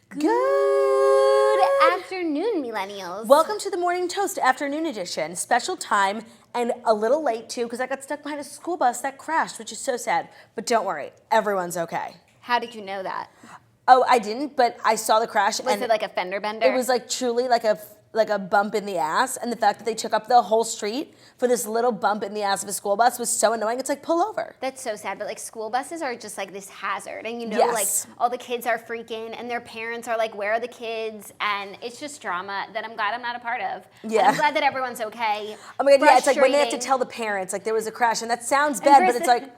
Good afternoon, millennials. Welcome to the Morning Toast Afternoon Edition. Special time and a little late too because I got stuck behind a school bus that crashed, which is so sad. But don't worry, everyone's okay. How did you know that? Oh, I didn't, but I saw the crash. Was it like a fender bender? It was like truly like a bump in the ass, and the fact that they took up the whole street for this little bump in the ass of a school bus was so annoying. It's like, pull over. That's so sad, but like school buses are just like this hazard, and you know, Yes. like all the kids are freaking, and their parents are like, where are the kids? And it's just drama that I'm glad I'm not a part of. Yeah. And I'm glad that everyone's okay. Oh my God, yeah, it's like when they have to Frustrating. tell the parents, like there was a crash, and that sounds bad, but it's like,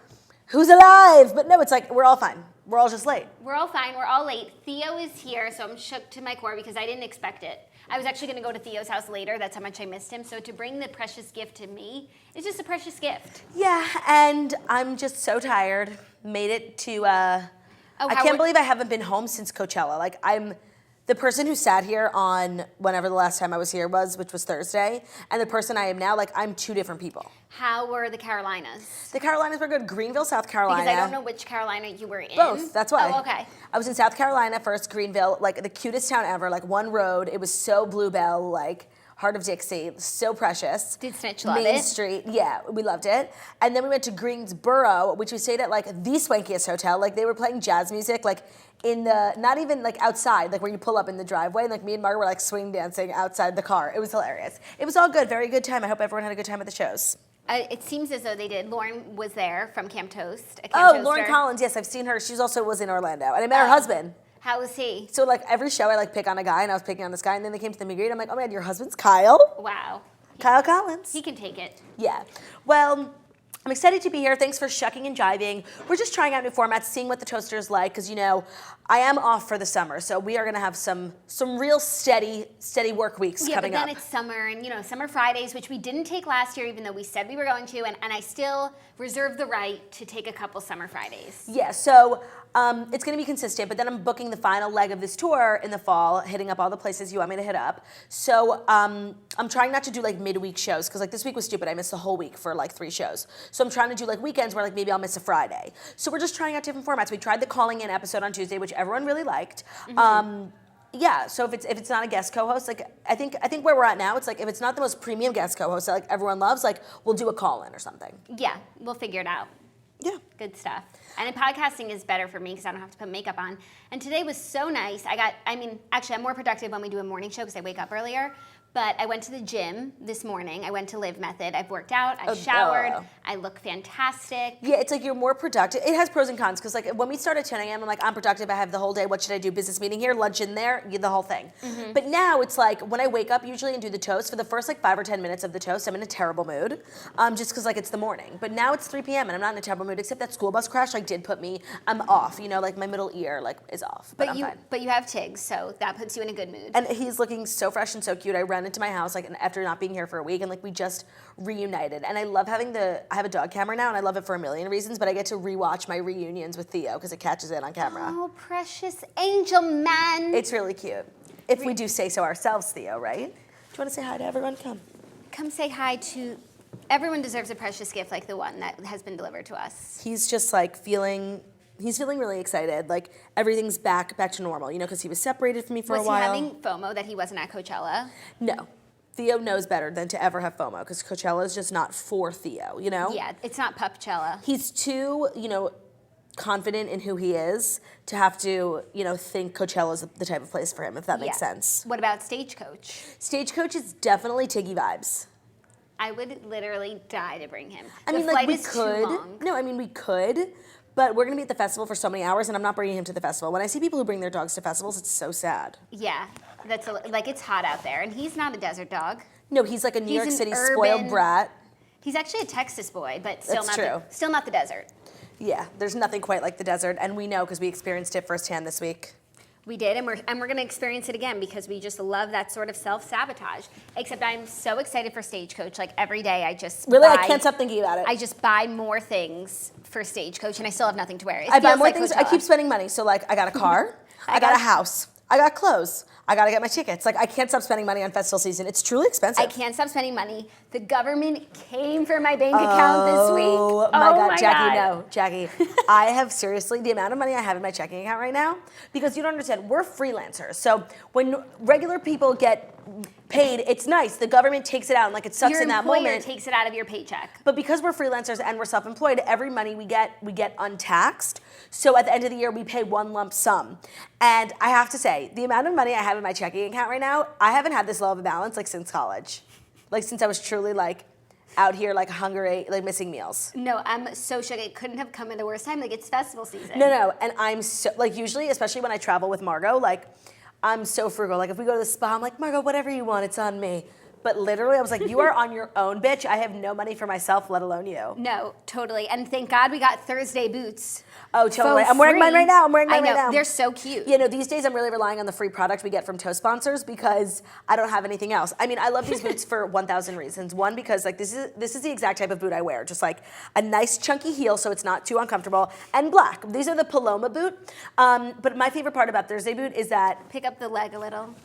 who's alive? But no, it's like, we're all fine. We're all just late. We're all fine. We're all late. Theo is here, so I'm shook to my core because I didn't expect it. I was actually going to go to Theo's house later. That's how much I missed him. So to bring the precious gift to me is just a precious gift. Yeah, and I'm just so tired. Made it to, I can't believe I haven't been home since Coachella. Like, I'm the person who sat here on whenever the last time I was here was, which was Thursday, and the person I am now, like, I'm two different people. How were the Carolinas? The Carolinas were good. Greenville, South Carolina. Because I don't know which Carolina you were in. Both, that's why. Oh, okay. I was in South Carolina first, Greenville, like the cutest town ever, like one road. It was so Bluebell, like Heart of Dixie, so precious. Did Snitch love Main it? Street, yeah, we loved it. And then we went to Greensboro, which we stayed at like the swankiest hotel. Like they were playing jazz music, like in the, not even like outside, like where you pull up in the driveway. And like me and Margaret were like swing dancing outside the car. It was hilarious. It was all good, very good time. I hope everyone had a good time at the shows. It seems as though they did. Lauren was there from Camp Toast. Lauren Collins, yes, I've seen her. She also was in Orlando. And I met her husband. How was he? So like every show I like pick on a guy and I was picking on this guy and then they came to the meet and greet. I'm like, oh man, your husband's Kyle? Wow. Kyle Collins. He can take it. Yeah. Well, I'm excited to be here. Thanks for shucking and jiving. We're just trying out new formats, seeing what the toaster's like, because you know, I am off for the summer, so we are gonna have some real steady work weeks coming up. Yeah, but then it's summer, and you know, Summer Fridays, which we didn't take last year, even though we said we were going to, and I still reserve the right to take a couple Summer Fridays. Yeah, so it's gonna be consistent, but then I'm booking the final leg of this tour in the fall, hitting up all the places you want me to hit up. So I'm trying not to do like midweek shows, because like this week was stupid. I missed the whole week for like 3 shows. So I'm trying to do like weekends where like maybe I'll miss a Friday. So we're just trying out different formats. We tried the calling in episode on Tuesday, which everyone really liked. Mm-hmm. Yeah, so if it's not a guest co-host, like I think where we're at now, it's like if it's not the most premium guest co-host that like everyone loves, like we'll do a call-in or something. Yeah, we'll figure it out. Yeah. Good stuff. And then podcasting is better for me because I don't have to put makeup on. And today was so nice. Actually, I'm more productive when we do a morning show because I wake up earlier. But I went to the gym this morning. I went to Live Method. I've worked out. I showered. I look fantastic. Yeah, it's like you're more productive. It has pros and cons because like when we start at 10 a.m., I'm like, I'm productive. I have the whole day. What should I do? Business meeting here, lunch in there, the whole thing. Mm-hmm. But now it's like when I wake up usually and do the toast, for the first like 5 or 10 minutes of the toast, I'm in a terrible mood just because like it's the morning. But now it's 3 p.m. and I'm not in a terrible mood except that school bus crash like did put me, I'm off. You know, like my middle ear like is off. But I'm fine. But you have Tiggs, so that puts you in a good mood. And he's looking so fresh and so cute. I ran into my house like after not being here for a week and like we just reunited. And I love having I have a dog camera now and I love it for a million reasons, but I get to rewatch my reunions with Theo because it catches it on camera. Oh, precious angel man. It's really cute. If we do say so ourselves, Theo, right? Do you want to say hi to everyone? Come say hi to, everyone deserves a precious gift like the one that has been delivered to us. He's just like feeling really excited. Like everything's back to normal, you know, because he was separated from me for a while. Was he having FOMO that he wasn't at Coachella? No. Theo knows better than to ever have FOMO because Coachella is just not for Theo, you know? Yeah, it's not Pupchella. He's too, you know, confident in who he is to have to, you know, think Coachella's the type of place for him, if that makes sense. What about Stagecoach? Stagecoach is definitely Tiggy vibes. I would literally die to bring him. I mean, like we could. No, I mean we could, but we're gonna be at the festival for so many hours, and I'm not bringing him to the festival. When I see people who bring their dogs to festivals, it's so sad. Yeah, like it's hot out there, and he's not a desert dog. No, he's like a New York City spoiled brat. He's actually a Texas boy, but still That's not the desert. Yeah, there's nothing quite like the desert, and we know because we experienced it firsthand this week. We did, and we're going to experience it again because we just love that sort of self-sabotage. Except I'm so excited for Stagecoach. Like every day I just I can't stop thinking about it. I just buy more things for Stagecoach, and I still have nothing to wear. I buy more things. Coachella. I keep spending money. So like I got a car, I got a house, I got clothes. I gotta get my tickets. Like, I can't stop spending money on festival season. It's truly expensive. I can't stop spending money. The government came for my bank account this week. Oh my God, Jackie, no. Jackie, I have seriously, the amount of money I have in my checking account right now, because you don't understand, we're freelancers. So when regular people get paid, it's nice. The government takes it out, and like it sucks in that moment. Your employer takes it out of your paycheck. But because we're freelancers and we're self-employed, every money we get untaxed. So at the end of the year, we pay one lump sum. And I have to say, the amount of money I have in my checking account right now, I haven't had this low of a balance like since college. Like since I was truly like out here like hungry, like missing meals. No, I'm so shook. It couldn't have come at a worse time. Like, it's festival season. No, and I'm so, like, usually, especially when I travel with Margot, like, I'm so frugal. Like, if we go to the spa, I'm like, Margot, whatever you want, it's on me. But literally, I was like, you are on your own, bitch. I have no money for myself, let alone you. No, totally. And thank God we got Thursday boots. Oh, totally. I'm wearing mine right now. I know. They're so cute. You know, these days I'm really relying on the free product we get from Toe sponsors because I don't have anything else. I mean, I love these boots for 1,000 reasons. One, because like this is the exact type of boot I wear. Just like a nice chunky heel so it's not too uncomfortable, and black. These are the Paloma boot. But my favorite part about Thursday boot is that pick up the leg a little.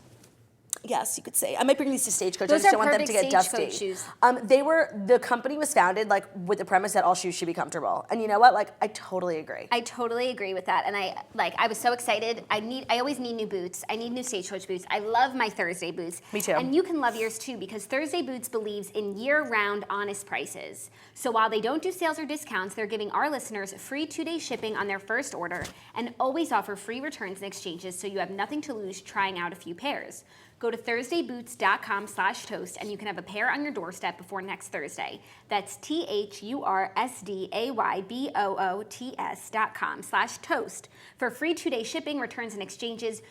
Yes, you could say. I might bring these to Stagecoach. Those I just are don't want them to get dusty. shoes. The company was founded like with the premise that all shoes should be comfortable. And you know what? Like, I totally agree. I totally agree with that. And I was so excited. I always need new boots. I need new Stagecoach boots. I love my Thursday boots. Me too. And you can love yours too, because Thursday Boots believes in year-round honest prices. So while they don't do sales or discounts, they're giving our listeners free 2-day shipping on their first order and always offer free returns and exchanges, so you have nothing to lose trying out a few pairs. Go to ThursdayBoots.com/toast and you can have a pair on your doorstep before next Thursday. That's ThursdayBoots.com/toast for free 2-day shipping, returns, and exchanges.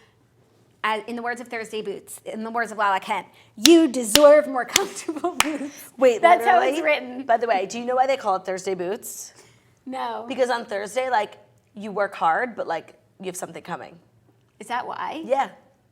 In the words of Thursday Boots, in the words of Lala Kent, you deserve more comfortable boots. Wait, that's literally? how it's written. By the way, do you know why they call it Thursday Boots? No. Because on Thursday, like, you work hard, but like, you have something coming. Is that why? Yeah.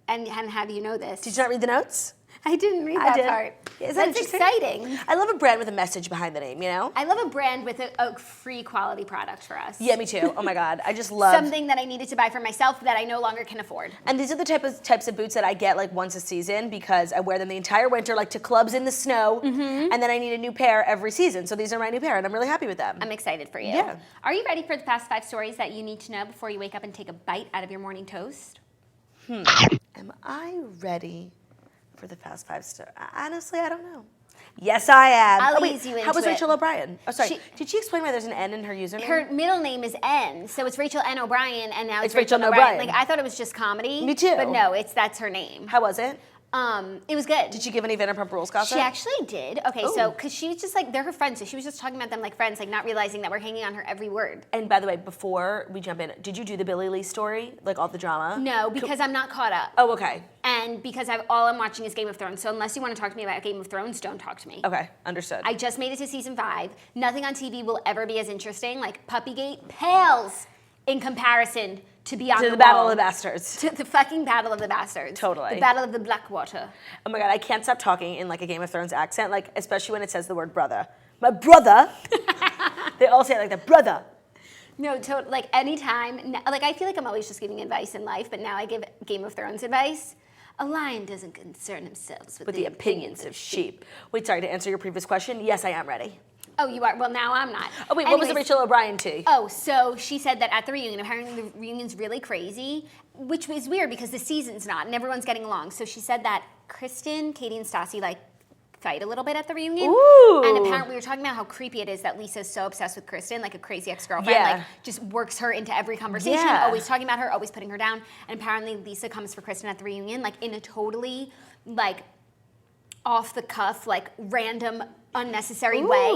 And how do you know this? Did you not read the notes? I didn't read that part. Isn't that That's exciting. I love a brand with a message behind the name, you know? I love a brand with a free quality product for us. Yeah, me too. Oh my God. I just love something that I needed to buy for myself that I no longer can afford. And these are the types of boots that I get like once a season because I wear them the entire winter, like to clubs in the snow, and then I need a new pair every season. So these are my new pair, and I'm really happy with them. I'm excited for you. Yeah. Are you ready for the fast 5 stories that you need to know before you wake up and take a bite out of your morning toast? Am I ready for the fast 5 story? Honestly, I don't know. Yes, I am. I'll ease you into How was it. Rachel O'Brien? Oh, sorry. Did she explain why there's an N in her username? Her middle name is N, so it's Rachel N. O'Brien, and now it's Rachel Rachel O'Brien. Like, I thought it was just comedy. Me too. But no, that's her name. How was it? It was good. Did she give any Vanderpump Rules gossip? She actually did. Okay, Ooh. so, because she was just like, they're her friends, so she was just talking about them like friends, like not realizing that we're hanging on her every word. And by the way, before we jump in, did you do the Billie Lee story? Like all the drama? No, because I'm not caught up. Oh, okay. And because all I'm watching is Game of Thrones, so unless you want to talk to me about Game of Thrones, don't talk to me. Okay, understood. I just made it to season 5. Nothing on TV will ever be as interesting. Like, Puppygate pales in comparison to Beyond the the Battle Wall. of the Bastards. To the fucking Battle of the Bastards. Totally. The Battle of the Blackwater. Oh my God, I can't stop talking in like a Game of Thrones accent, like especially when it says the word brother. My brother. They all say it like that, brother. No, like anytime, like I feel like I'm always just giving advice in life, but now I give Game of Thrones advice. A lion doesn't concern himself with the opinions of sheep. Wait, sorry, to answer your previous question, yes, I am ready. Oh, you are? Well, now I'm not. Oh, wait, what was the Rachel O'Brien tea? Oh, so she said that at the reunion, apparently the reunion's really crazy, which was weird because the season's not and everyone's getting along. So she said that Kristen, Katie, and Stassi like fight a little bit at the reunion. Ooh. And apparently we were talking about how creepy it is that Lisa's so obsessed with Kristen, like a crazy ex-girlfriend, Yeah. like just works her into every conversation, Yeah. always talking about her, always putting her down. And apparently Lisa comes for Kristen at the reunion, like in a totally like off the cuff, like random, unnecessary way,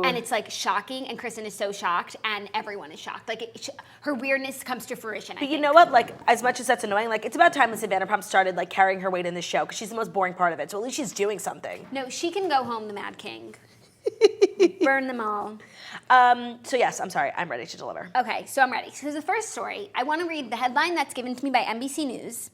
and it's like shocking, and Kristen is so shocked, and everyone is shocked. Like her weirdness comes to fruition. But you know what? Like, as much as that's annoying, like it's about time Lisa Vanderpump started like carrying her weight in this show because she's the most boring part of it. So at least she's doing something. No, she can go home, the Mad King. Burn them all. So yes, I'm sorry, I'm ready to deliver. Okay, so I'm ready. So the first story, I want to read the headline that's given to me by NBC News,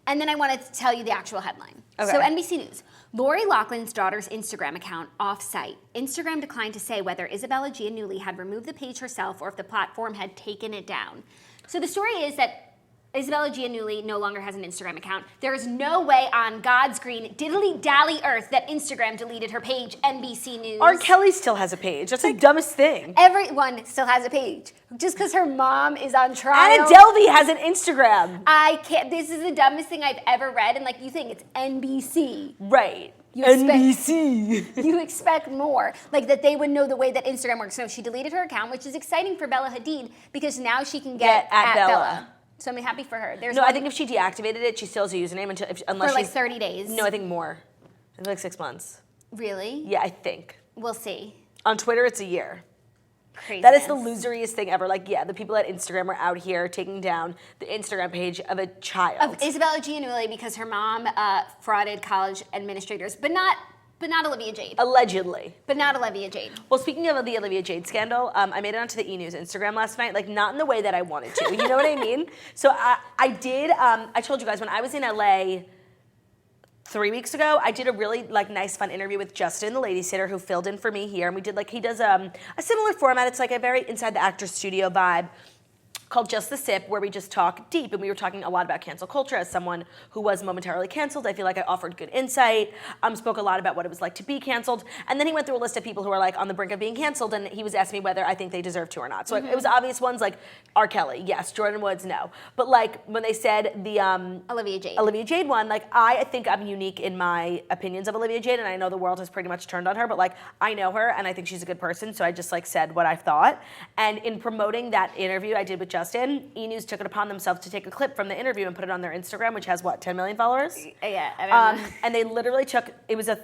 and then I want to tell you the actual headline. Okay. So NBC News. Lori Loughlin's daughter's Instagram account off-site. Instagram declined to say whether Isabella Giannulli had removed the page herself or if the platform had taken it down. So the story is that Isabella Giannulli no longer has an Instagram account. There is no way on God's green diddly-dally earth that Instagram deleted her page, NBC News. R. Kelly still has a page. That's the dumbest thing. Everyone still has a page. Just because her mom is on trial. Anna Delvey has an Instagram. I can't, this is the dumbest thing I've ever read, and like you think it's NBC. Right. NBC. You expect more. Like that they would know the way that Instagram works. No, she deleted her account, which is exciting for Bella Hadid because now she can get at Bella. So I'm happy for her. I think if she deactivated it, she still has a username unless for like 30 days. No, I think more. I think like 6 months. Really? Yeah, I think. We'll see. On Twitter, it's a year. Crazy. That is the loseriest thing ever. Like, yeah, the people at Instagram are out here taking down the Instagram page of a child. Of Isabella Giannulli because her mom frauded college administrators, but not Olivia Jade. Allegedly. But not Olivia Jade. Well, speaking of the Olivia Jade scandal, I made it onto the E! News Instagram last night, like not in the way that I wanted to. You know what I mean? So I did, I told you guys, when I was in LA 3 weeks ago, I did a really like nice, fun interview with Justin, the lady sitter who filled in for me here. And we did he does a similar format. It's like a very inside the actor's studio vibe, called Just the Sip, where we just talk deep, and we were talking a lot about cancel culture. As someone who was momentarily canceled, I feel like I offered good insight, spoke a lot about what it was like to be canceled, and then he went through a list of people who are like on the brink of being canceled, and he was asking me whether I think they deserve to or not. So it was obvious ones like R. Kelly, yes, Jordan Woods, no. But like when they said the Olivia Jade one, like I think I'm unique in my opinions of Olivia Jade, and I know the world has pretty much turned on her, but like I know her, and I think she's a good person, so I just like said what I thought. And in promoting that interview I did with Justin, E! News took it upon themselves to take a clip from the interview and put it on their Instagram, which has, 10 million followers? Yeah, I don't know. And they literally it was a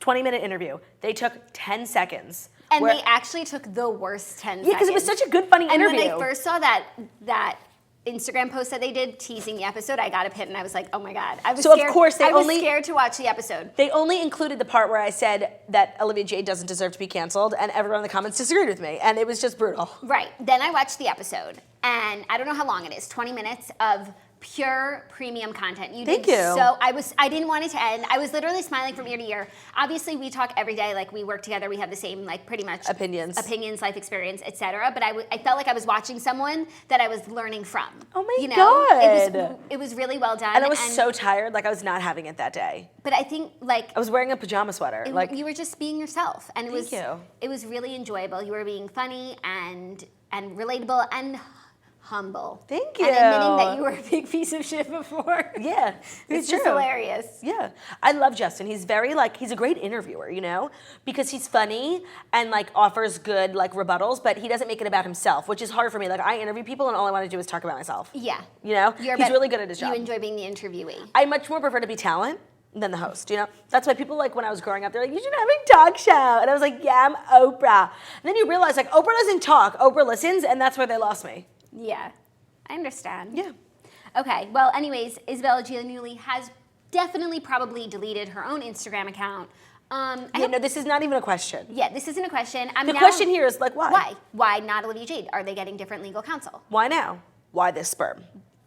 20-minute interview. They took 10 seconds. And they actually took the worst 10 seconds. Yeah, because it was such a good, funny interview. And when I first saw that Instagram post that they did teasing the episode, I got a pit and I was like, oh my God. I was scared. Of course I was scared to watch the episode. They only included the part where I said that Olivia Jade doesn't deserve to be canceled, and everyone in the comments disagreed with me, and it was just brutal. Right. Then I watched the episode, and I don't know how long it is, 20 minutes of pure premium content. Thank you. So I didn't want it to end. I was literally smiling from ear to ear. Obviously, we talk every day, like we work together. We have the same, like pretty much opinions, life experience, etc. But I felt like I was watching someone that I was learning from. Oh my God. It was really well done. And I was so tired, like I was not having it that day. But I think like I was wearing a pajama sweater. You were just being yourself, and it was really enjoyable. You were being funny and relatable and humble. Thank you. And admitting that you were a big piece of shit before. Yeah, it's just hilarious. Yeah, I love Justin. He's very he's a great interviewer, because he's funny and offers good rebuttals, but he doesn't make it about himself, which is hard for me. I interview people and all I want to do is talk about myself. Yeah. He's really good at his job. You enjoy being the interviewee. I much more prefer to be talent than the host, That's why people when I was growing up, they're like, you should have a talk show. And I was like, yeah, I'm Oprah. And then you realize Oprah doesn't talk, Oprah listens, and that's where they lost me. Yeah, I understand. Yeah. Okay, well, anyways, Isabella Giannulli has definitely probably deleted her own Instagram account. This is not even a question. Yeah, this isn't a question. The question here is why? Why? Why not Olivia Jade? Are they getting different legal counsel? Why now? Why this sperm?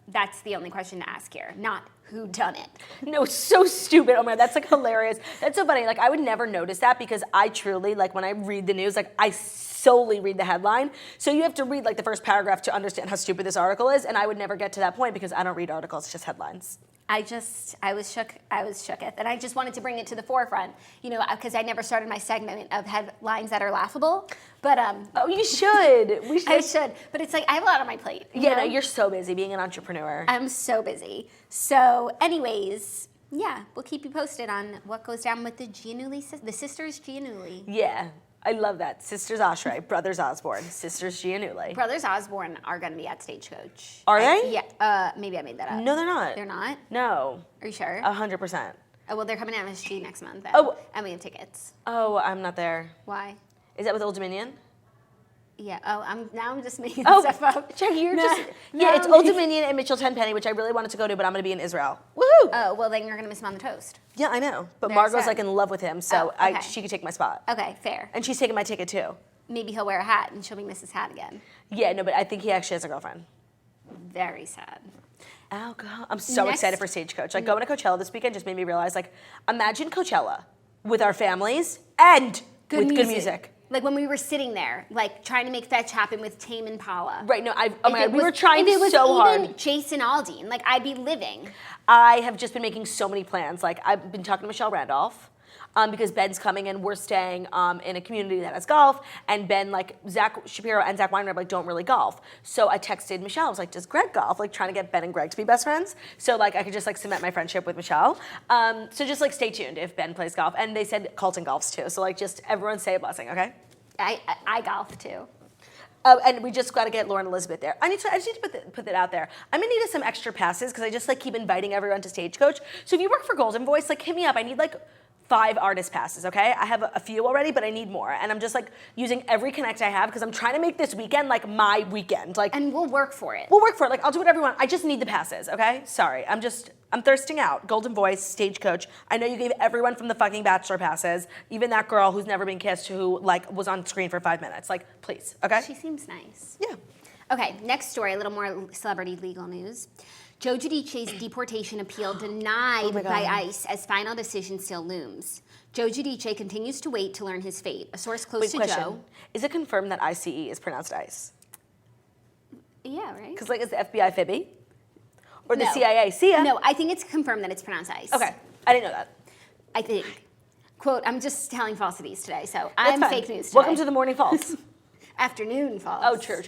That's the only question to ask here, not who done it. No, so stupid. Oh my God, that's hilarious. That's so funny. I would never notice that because I truly, when I read the news, I solely read the headline. So you have to read the first paragraph to understand how stupid this article is, and I would never get to that point because I don't read articles, just headlines. I was shook at, and I just wanted to bring it to the forefront, because I never started my segment of headlines that are laughable. But oh, you should. We should. I should, but it's I have a lot on my plate. No, you're so busy being an entrepreneur. I'm so busy. So, anyways, yeah, we'll keep you posted on what goes down with the sisters Giannulli. Yeah. I love that. Sisters Oshry, brothers Osborne, sisters Giannulli. Brothers Osborne are going to be at Stagecoach. Are they? Yeah. Maybe I made that up. No, they're not. They're not? No. Are you sure? 100%. Oh, well, they're coming to MSG next month. Oh. And we have tickets. Oh, I'm not there. Why? Is that with Old Dominion? Yeah. Oh, I'm just making stuff up. It's Old Dominion and Mitchell Tenpenny, which I really wanted to go to, but I'm going to be in Israel. Woohoo! Oh, well, then you're going to miss him on the toast. Yeah, I know. But Very Margot's sad. in love with him, so okay. she could take my spot. Okay, fair. And she's taking my ticket too. Maybe he'll wear a hat and she'll be Mrs. Hat again. Yeah, no, but I think he actually has a girlfriend. Very sad. Alcohol. I'm so excited for Stagecoach. Going to Coachella this weekend just made me realize, imagine Coachella with our families and with good music. Like when we were sitting there, like trying to make fetch happen with Tame Impala. Right, no, oh my God, we were trying so hard. If it was even Jason Aldean, like I'd be living. I have just been making so many plans. Like I've been talking to Michelle Randolph. Because Ben's coming and we're staying in a community that has golf, and Ben, like Zach Shapiro and Zach Weinreb, like don't really golf. So I texted Michelle. I was like, "Does Greg golf?" Like trying to get Ben and Greg to be best friends, so like I could just like cement my friendship with Michelle. So just like stay tuned if Ben plays golf. And they said Colton golfs too. So like just everyone say a blessing, okay? I golf too. And we just got to get Lauren Elizabeth there. I just need to put that out there. I'm gonna need some extra passes because I just like keep inviting everyone to Stagecoach. So if you work for Golden Voice, like hit me up. I need like 5 artist passes, okay? I have a few already, but I need more. And I'm just like using every connect I have because I'm trying to make this weekend like my weekend. Like, and we'll work for it. We'll work for it. Like I'll do whatever you want. I just need the passes, okay? Sorry. I'm thirsting out. Golden Voice, Stagecoach. I know you gave everyone from the fucking Bachelor passes, even that girl who's never been kissed who like was on screen for 5 minutes. Like, please, okay? She seems nice. Yeah. Okay, next story, a little more celebrity legal news. Joe Giudice's deportation appeal denied by ICE as final decision still looms. Joe Giudice continues to wait to learn his fate. A source close to Joe. Is it confirmed that ICE is pronounced ICE? Yeah, right? Because like is the FBI fibby? Or the No. CIA CIA? No, I think it's confirmed that it's pronounced ICE. Okay, I didn't know that. I think. Quote, I'm just telling falsities today, so That's I'm fine. fake news today. Welcome to the Morning False. Afternoon false. Oh, true.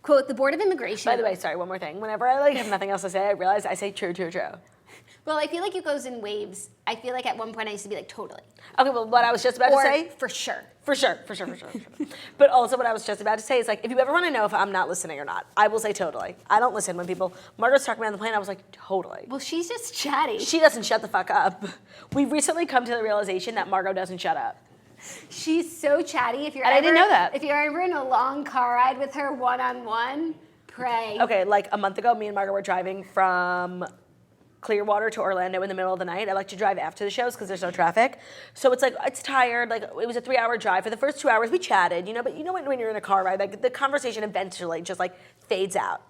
Quote, the Board of Immigration. By the way, sorry, one more thing. Whenever I like have nothing else to say, I realize I say true. Well, I feel like it goes in waves. I feel like at one point I used to be like, totally. Okay, well, what I was just about to say. For sure. For sure. But also what I was just about to say is like, if you ever want to know if I'm not listening or not, I will say totally. I don't listen when Margot's talking about on the plane, I was like, totally. Well, she's just chatty. She doesn't shut the fuck up. We've recently come to the realization that Margot doesn't shut up. She's so chatty. I didn't know that. If you're ever in a long car ride with her one-on-one, pray. Okay, like a month ago, me and Margot were driving from Clearwater to Orlando in the middle of the night. I like to drive after the shows because there's no traffic. So it's tired. Like it was a 3-hour drive. For the first 2 hours, we chatted, but you know when you're in a car ride, like the conversation eventually just like fades out.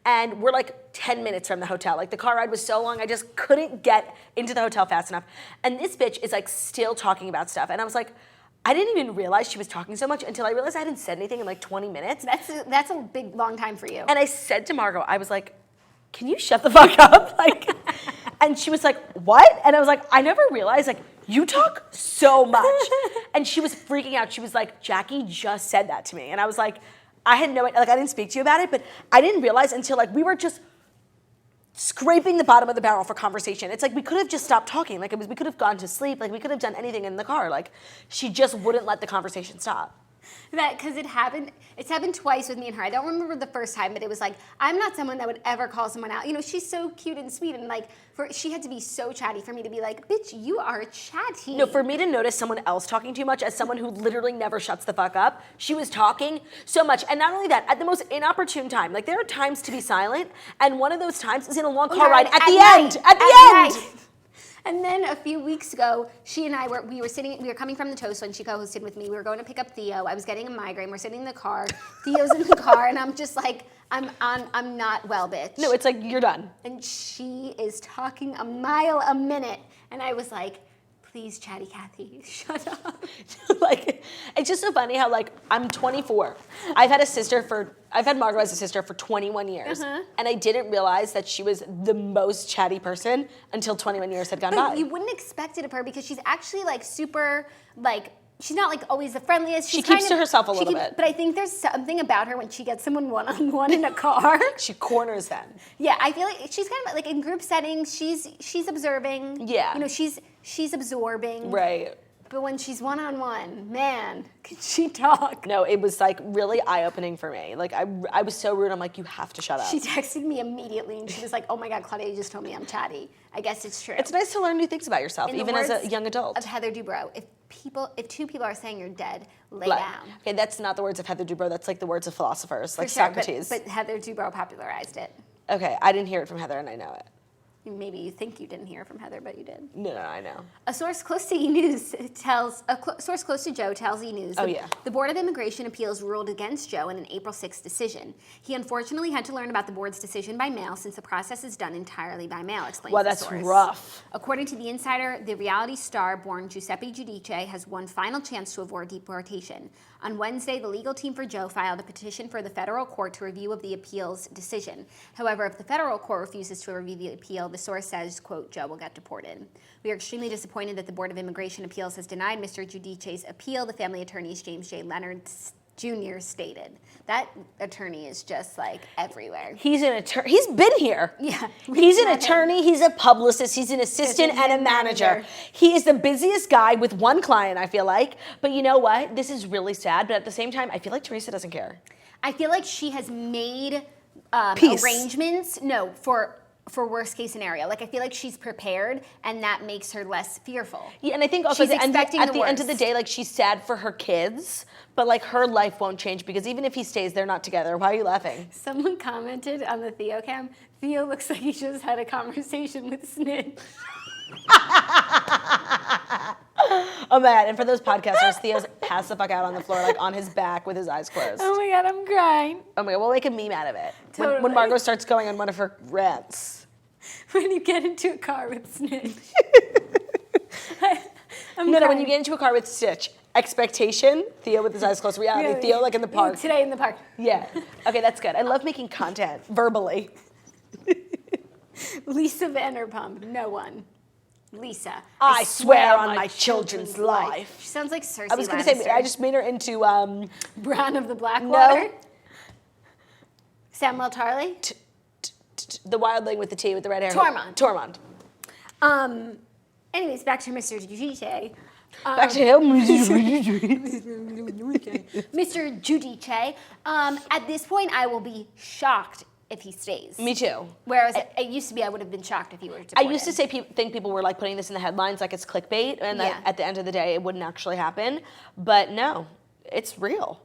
And we're like 10 minutes from the hotel. Like the car ride was so long, I just couldn't get into the hotel fast enough. And this bitch is like still talking about stuff. And I was like, I didn't even realize she was talking so much until I realized I hadn't said anything in like 20 minutes. That's a big, long time for you. And I said to Margot, I was like, can you shut the fuck up? Like, and she was like, what? And I was like, I never realized, like, you talk so much. And she was freaking out. She was like, Jackie just said that to me. And I was like, I had no, like, I didn't speak to you about it, but I didn't realize until, like, we were just scraping the bottom of the barrel for conversation. It's like we could have just stopped talking. Like, we could have gone to sleep. Like, we could have done anything in the car. Like, she just wouldn't let the conversation stop. Because it's happened twice with me and her. I don't remember the first time, but it was like, I'm not someone that would ever call someone out. She's so cute and sweet, and like, she had to be so chatty for me to be like, bitch, you are chatty. No, for me to notice someone else talking too much as someone who literally never shuts the fuck up, she was talking so much. And not only that, at the most inopportune time. Like, there are times to be silent, and one of those times is in a long car ride at the end. At the end! And then a few weeks ago, she and I were coming from the Toast when she co-hosted with me. We were going to pick up Theo. I was getting a migraine. We're sitting in the car. Theo's in the car, and I'm just like, I'm not well, bitch. No, it's like, you're done. And she is talking a mile a minute. And I was like, please, chatty Cathy, shut up. Like, it's just so funny how, like, I'm 24. I've had Margot as a sister for 21 years. And I didn't realize that she was the most chatty person until 21 years had gone by. But you wouldn't expect it of her because she's actually, like, super, like, she's not, like, always the friendliest. She keeps to herself a little bit. But I think there's something about her when she gets someone one-on-one in a car. She corners them. Yeah, I feel like she's kind of, like, in group settings, she's observing. Yeah. She's absorbing. Right. But when she's one-on-one, man, can she talk? No, it was, like, really eye-opening for me. Like, I was so rude. I'm like, you have to shut up. She texted me immediately, and she was like, oh, my God, Claudia, you just told me I'm chatty. I guess it's true. It's nice to learn new things about yourself, even as a young adult. Of Heather Dubrow, if two people are saying you're dead, lay down. Okay, that's not the words of Heather Dubrow. That's, like, the words of philosophers, like For sure, Socrates. but Heather Dubrow popularized it. Okay, I didn't hear it from Heather, and I know it. Maybe you think you didn't hear from Heather, but you did. No, I know. A source close to E! News source close to Joe tells E! News the Board of Immigration Appeals ruled against Joe in an April 6th decision. He unfortunately had to learn about the board's decision by mail since the process is done entirely by mail, explains the source. That's rough. According to The Insider, the reality star-born Giuseppe Giudice has one final chance to avoid deportation. On Wednesday, the legal team for Joe filed a petition for the federal court to review of the appeal's decision. However, if the federal court refuses to review the appeal, the source says, quote, Joe will get deported. We are extremely disappointed that the Board of Immigration Appeals has denied Mr. Giudice's appeal, the family attorneys James J. Leonard Jr. stated. That attorney is just like everywhere. He's an attorney. He's been here. Yeah. He's an attorney. He's a publicist. He's an assistant and a manager. He is the busiest guy with one client, I feel like. But you know what? This is really sad. But at the same time, I feel like Teresa doesn't care. I feel like she has made arrangements. No, for worst case scenario. Like I feel like she's prepared and that makes her less fearful. Yeah, and I think also she's expecting at the worst. end of the day, like she's sad for her kids, but like her life won't change because even if he stays, they're not together. Why are you laughing? Someone commented on the Theo cam, Theo looks like he just had a conversation with Snitch. Oh man, and for those podcasters, Theo's passed the fuck out on the floor, like on his back with his eyes closed. Oh my God, I'm crying. Oh my God, we'll make a meme out of it. Totally. When Margot starts going on one of her rants. When you get into a car with Snitch. No, when you get into a car with Stitch, expectation, Theo with his eyes closed, reality, really? Theo like in the park. Today in the park. Yeah. Okay, that's good. I love making content verbally. Lisa Vanderpump, no one. Lisa. I swear on my children's life. She sounds like Cersei I was going to say, I just made her into... Bran of the Blackwater? No. Samuel Tarly? The wildling with the T with the red hair. Tormund. Anyways, back to Mr. Giudice. Back to him. Mr. Giudice. At this point, I will be shocked if he stays. Me too. Whereas it used to be, I would have been shocked if he were deported. I used to think people were like putting this in the headlines like it's clickbait, and that at the end of the day, it wouldn't actually happen. But no, it's real.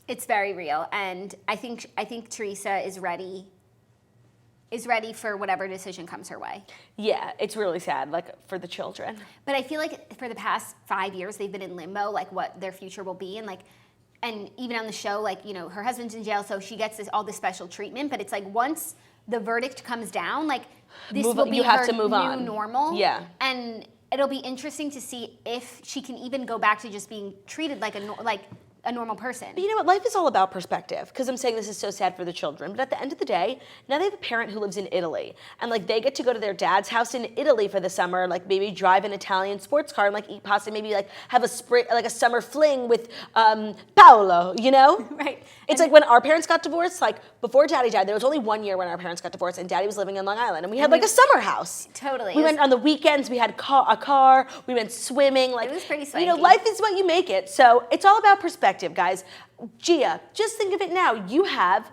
It's very real, and I think Teresa is ready for whatever decision comes her way. Yeah, it's really sad, like for the children. But I feel like for the past 5 years, they've been in limbo, like what their future will be, and even on the show, like, you know, her husband's in jail, so she gets all this special treatment. But it's like once the verdict comes down, like this will be her new normal. Yeah, and it'll be interesting to see if she can even go back to just being treated like a normal person. But you know what? Life is all about perspective. Because I'm saying this is so sad for the children. But at the end of the day, now they have a parent who lives in Italy. And like they get to go to their dad's house in Italy for the summer, like maybe drive an Italian sports car and like eat pasta, maybe like have a summer fling with Paolo, you know? Right. It's like when our parents got divorced, like before Daddy died, there was only 1 year when our parents got divorced and Daddy was living in Long Island. And we had like a summer house. Totally. We went on the weekends, we had a car, we went swimming. Like, it was pretty swanky. You know, life is what you make it. So it's all about perspective, guys. Gia, just think of it now. You have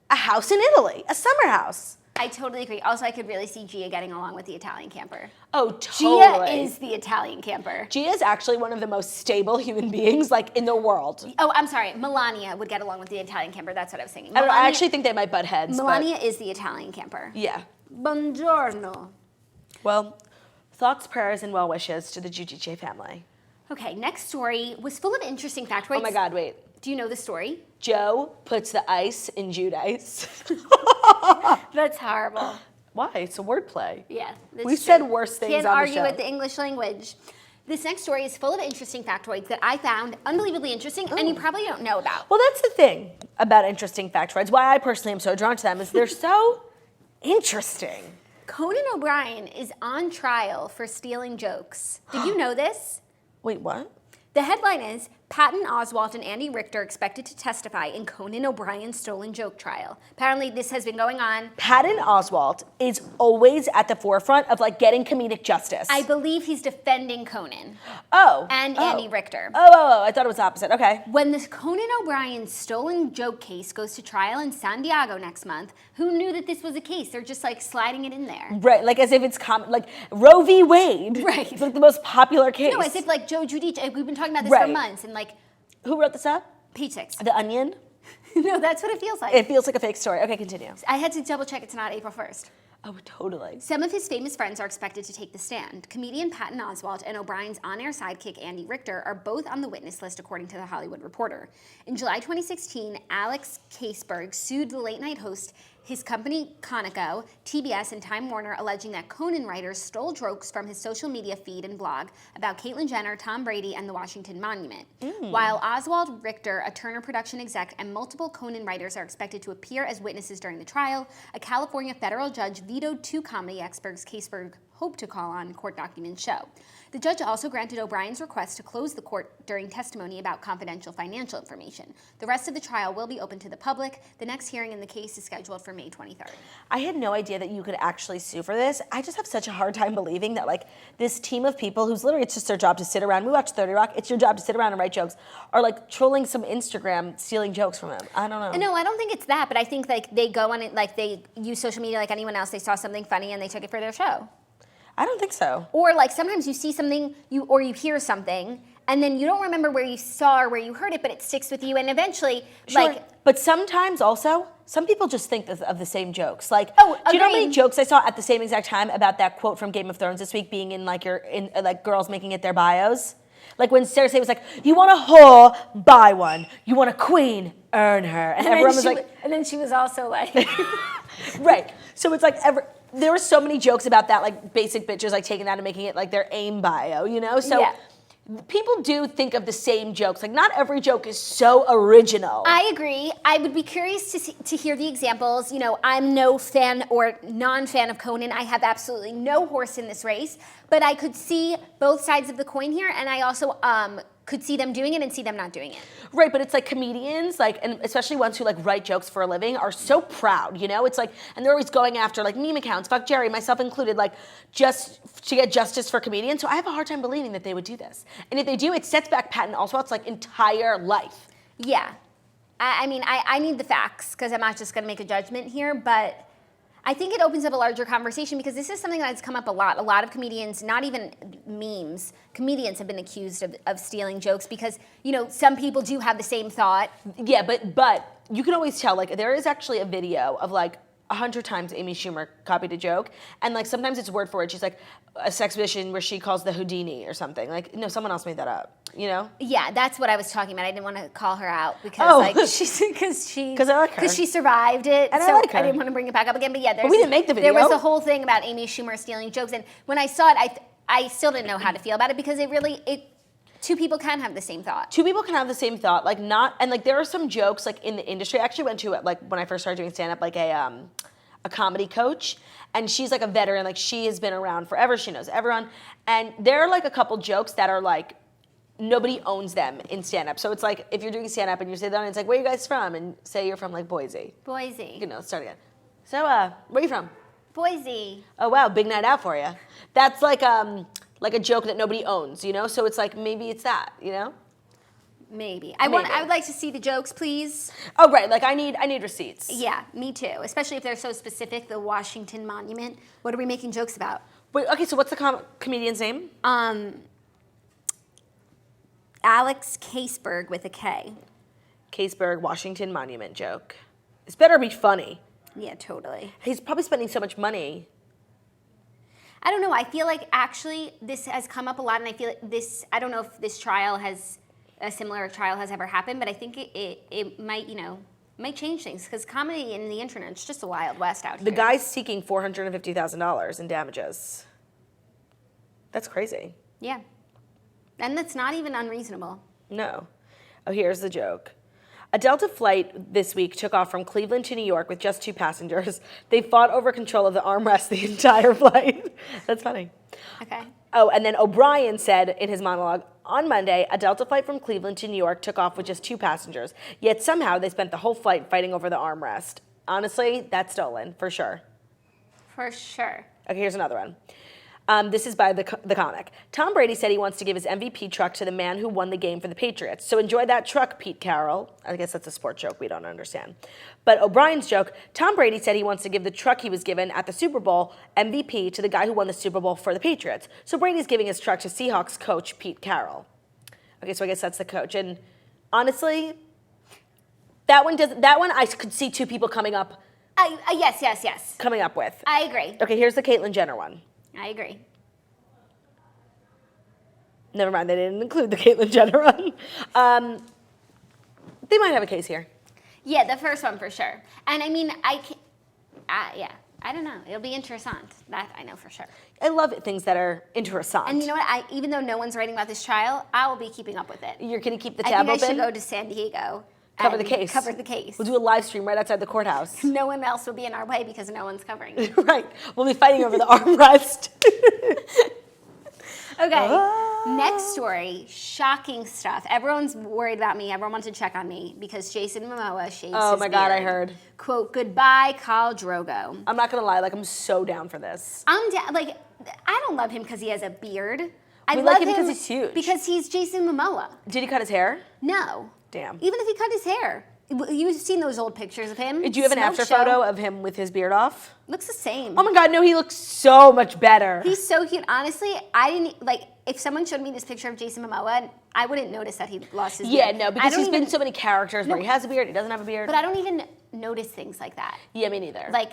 a house in Italy, a summer house. I totally agree. Also, I could really see Gia getting along with the Italian camper. Oh, totally. Gia is the Italian camper. Gia is actually one of the most stable human beings, like, in the world. Oh, I'm sorry. Melania would get along with the Italian camper. That's what I was thinking. I don't know. I actually think they might butt heads. Melania is the Italian camper. Yeah. Buongiorno. Well, thoughts, prayers, and well wishes to the Giudice family. Okay, next story was full of interesting factoids. Oh my God, wait. Do you know the story? Joe puts the ice in Giudice. That's horrible. Why? It's a wordplay. Yeah. We said worse things on the show. Can't argue with the English language. This next story is full of interesting factoids that I found unbelievably interesting and you probably don't know about. Well, that's the thing about interesting factoids. Why I personally am so drawn to them is they're so interesting. Conan O'Brien is on trial for stealing jokes. Did you know this? Wait, what? The headline is, Patton, Oswalt, and Andy Richter expected to testify in Conan O'Brien's stolen joke trial. Apparently, this has been going on. Patton Oswalt is always at the forefront of like getting comedic justice. I believe he's defending Conan. And Andy Richter. I thought it was opposite. Okay. When the Conan O'Brien stolen joke case goes to trial in San Diego next month, who knew that this was a case? They're just like sliding it in there. Right, like as if it's like Roe v. Wade. Right. It's like the most popular case. No, as if like Joe Giudice, we've been talking about this for months, and like. Who wrote this up? Page 6. The Onion? No, that's what it feels like. It feels like a fake story. Okay, continue. I had to double check it's not April 1st. Oh, totally. Some of his famous friends are expected to take the stand. Comedian Patton Oswalt and O'Brien's on-air sidekick Andy Richter are both on the witness list, according to The Hollywood Reporter. In July 2016, Alex Kaseberg sued the late-night host, his company Conoco, TBS, and Time Warner, alleging that Conan writers stole jokes from his social media feed and blog about Caitlyn Jenner, Tom Brady, and the Washington Monument. While Oswald, Richter, a Turner production exec, and multiple Conan writers are expected to appear as witnesses during the trial, a California federal judge vetoed two comedy experts Kaseberg hoped to call on, court documents show. The judge also granted O'Brien's request to close the court during testimony about confidential financial information. The rest of the trial will be open to the public. The next hearing in the case is scheduled for May 23rd. I had no idea that you could actually sue for this. I just have such a hard time believing that like this team of people who's literally, it's just their job to sit around. We watch 30 Rock. It's your job to sit around and write jokes, are like trolling some Instagram, stealing jokes from him. I don't know. No, I don't think it's that, but I think like they go on it, like they use social media like anyone else. They saw something funny and they took it for their show. I don't think so. Or like sometimes you see something, you hear something, and then you don't remember where you saw or where you heard it, but it sticks with you, and eventually, Sure. like. But sometimes also, some people just think of the same jokes. Like, Oh, do you know how many agreed. jokes I saw at the same exact time about that quote from Game of Thrones this week being in like like girls making it their bios? Like when Cersei was like, "You want a whore, buy one. You want a queen, earn her," and everyone was like, and then she was also like, right. So it's like there were so many jokes about that, like basic bitches like taking that and making it like their AIM bio, you know? So Yeah. people do think of the same jokes. Like not every joke is so original. I agree. I would be curious to hear the examples. You know, I'm no fan or non-fan of Conan. I have absolutely no horse in this race, but I could see both sides of the coin here, and I also could see them doing it and see them not doing it. Right, but it's like comedians, like, and especially ones who like write jokes for a living, are so proud, you know? It's like, and they're always going after like meme accounts, fuck Jerry, myself included, like just to get justice for comedians. So I have a hard time believing that they would do this. And if they do, it sets back Patton Oswalt's like entire life. Yeah. I mean, I need the facts because I'm not just going to make a judgment here, but I think it opens up a larger conversation because this is something that's come up a lot. A lot of comedians, not even memes, comedians have been accused of stealing jokes because, you know, some people do have the same thought. Yeah, but you can always tell, like, there is actually a video of like 100 times Amy Schumer copied a joke, and like sometimes it's word for word. She's like a sex position where she calls the Houdini or something. Like, no, someone else made that up. You know? Yeah, that's what I was talking about. I didn't want to call her out because like because I like her. because she survived it. And so I like her. I didn't want to bring it back up again. But yeah, we didn't make the video. There was a whole thing about Amy Schumer stealing jokes, and when I saw it, I still didn't know how to feel about it because two people can have the same thought. Two people can have the same thought, like not, and like there are some jokes like in the industry. I actually went to like when I first started doing stand up, like a comedy coach, and she's like a veteran, like she has been around forever. She knows everyone, and there are like a couple jokes that are like nobody owns them in stand up. So it's like if you're doing stand up and you say that, and it's like, where are you guys from? And say you're from like Boise. Boise. You know, let's start again. So where are you from? Boise. Oh wow, big night out for you. That's like a joke that nobody owns, you know? So it's like maybe it's that, you know? Maybe. I would like to see the jokes, please. Oh right, like I need receipts. Yeah, me too. Especially if they're so specific. The Washington Monument. What are we making jokes about? Wait, okay, so what's the comedian's name? Alex Kaseberg with a K. Kaseberg, Washington Monument joke. This better be funny. Yeah, totally. He's probably spending so much money. I don't know. I feel like actually this has come up a lot, and I feel like I don't know if this a similar trial has ever happened, but I think it might, might change things because comedy and the internet, it's just a wild west out here. The guy's seeking $450,000 in damages. That's crazy. Yeah. And that's not even unreasonable. No. Oh, here's the joke. A Delta flight this week took off from Cleveland to New York with just 2 passengers. They fought over control of the armrest the entire flight. That's funny. Okay. Oh, and then O'Brien said in his monologue, on Monday, a Delta flight from Cleveland to New York took off with just 2 passengers. Yet somehow they spent the whole flight fighting over the armrest. Honestly, that's stolen, for sure. For sure. Okay, here's another one. This is by the comic. Tom Brady said he wants to give his MVP truck to the man who won the game for the Patriots. So enjoy that truck, Pete Carroll. I guess that's a sports joke we don't understand. But O'Brien's joke, Tom Brady said he wants to give the truck he was given at the Super Bowl MVP to the guy who won the Super Bowl for the Patriots. So Brady's giving his truck to Seahawks coach Pete Carroll. Okay, so I guess that's the coach. And honestly, that one I could see 2 people coming up Yes. coming up with. I agree. Okay, here's the Caitlyn Jenner one. I agree. Never mind, they didn't include the Caitlyn Jenner one. They might have a case here. Yeah, the first one for sure. And I mean, I don't know. It'll be interessant. That I know for sure. I love things that are interessant. And you know what? Even though no one's writing about this trial, I will be keeping up with it. You're going to keep the tab open? I think I should go to San Diego. Cover the case. Cover the case. We'll do a live stream right outside the courthouse. No one else will be in our way because no one's covering it. Right. We'll be fighting over the armrest. Okay, next story, shocking stuff. Everyone's worried about me. Everyone wants to check on me because Jason Momoa shaves his Oh my God, I beard. heard. Quote, goodbye, Khal Drogo. I'm not going to lie, like, I'm so down for this. I'm down, like, I don't love him because he has a beard. I We love like him because he's huge. Because he's Jason Momoa. Did he cut his hair? No. Damn. Even if he cut his hair. You've seen those old pictures of him? Do you have an Smoke after show. photo of him with his beard off? Looks the same. Oh my God, no, he looks so much better. He's so cute. Honestly, I didn't, like, if someone showed me this picture of Jason Momoa, I wouldn't notice that he lost his beard. Yeah, no, because he's been in so many characters where he has a beard, he doesn't have a beard. But I don't even notice things like that. Yeah, me neither. Like,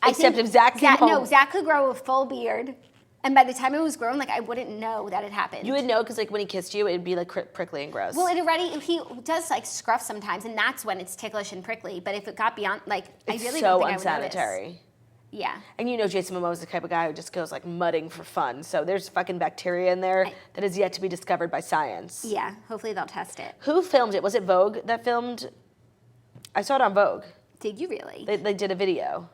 Except if Zach came home. No, Zach could grow a full beard, and by the time it was grown, like, I wouldn't know that it happened. You would know because, like, when he kissed you, it'd be, like, prickly and gross. Well, he does, like, scruff sometimes, and that's when it's ticklish and prickly. But if it got beyond, like, I really don't think I would notice. unsanitary. Yeah. And you know Jason Momoa is the type of guy who just goes, like, mudding for fun. So there's fucking bacteria in there that is yet to be discovered by science. Yeah, hopefully they'll test it. Who filmed it? Was it Vogue that filmed? I saw it on Vogue. Did you really? They did a video.